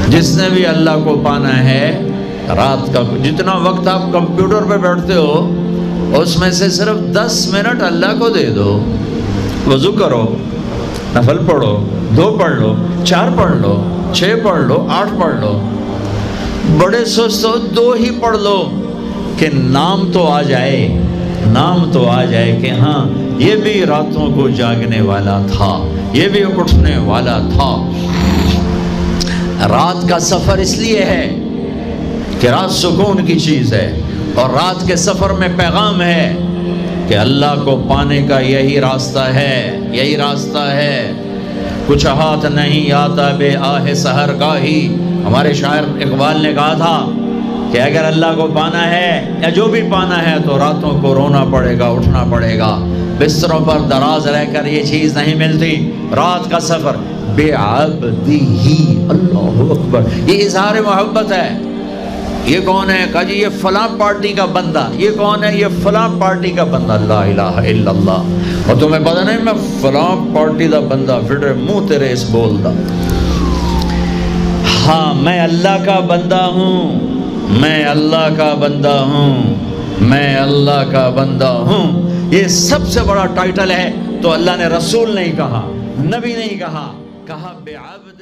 جس نے بھی اللہ کو پانا ہے، رات کا جتنا وقت آپ کمپیوٹر پہ بیٹھتے ہو اس میں سے صرف 10 منٹ اللہ کو دے دو. وضو کرو، نفل پڑھو، 2 پڑھ لو، 4 پڑھ لو، 6 پڑھ لو، 8 پڑھ لو. بڑے سست ہو 2 ہی پڑھ لو کہ نام تو آ جائے، نام تو آ جائے کہ ہاں یہ بھی راتوں کو جاگنے والا تھا، یہ بھی اٹھنے والا تھا. رات کا سفر اس لیے ہے کہ رات سکون کی چیز ہے، اور رات کے سفر میں پیغام ہے کہ اللہ کو پانے کا یہی راستہ ہے، یہی راستہ ہے. کچھ ہاتھ نہیں آتا بے آہ سحر گاہی. ہمارے شاعر اقبال نے کہا تھا کہ اگر اللہ کو پانا ہے یا جو بھی پانا ہے تو راتوں کو رونا پڑے گا، اٹھنا پڑے گا. بستروں پر دراز رہ کر یہ چیز نہیں ملتی. رات کا سفر بے عبدی ہی، اللہ اکبر، یہ اظہار محبت ہے. یہ کون ہے؟ کہا جی یہ فلاں پارٹی کا بندہ. یہ کون ہے؟ یہ فلاں پارٹی کا بندہ. لا الہ الا اللہ. اور تمہیں پتہ نہیں میں فلاں پارٹی دا بندہ، پھر منہ تیرے اس بول دا. ہاں میں اللہ کا بندہ ہوں، میں اللہ کا بندہ ہوں، میں اللہ کا بندہ ہوں. یہ سب سے بڑا ٹائٹل ہے. تو اللہ نے رسول نہیں کہا، نبی نہیں کہا، کہا بے عبد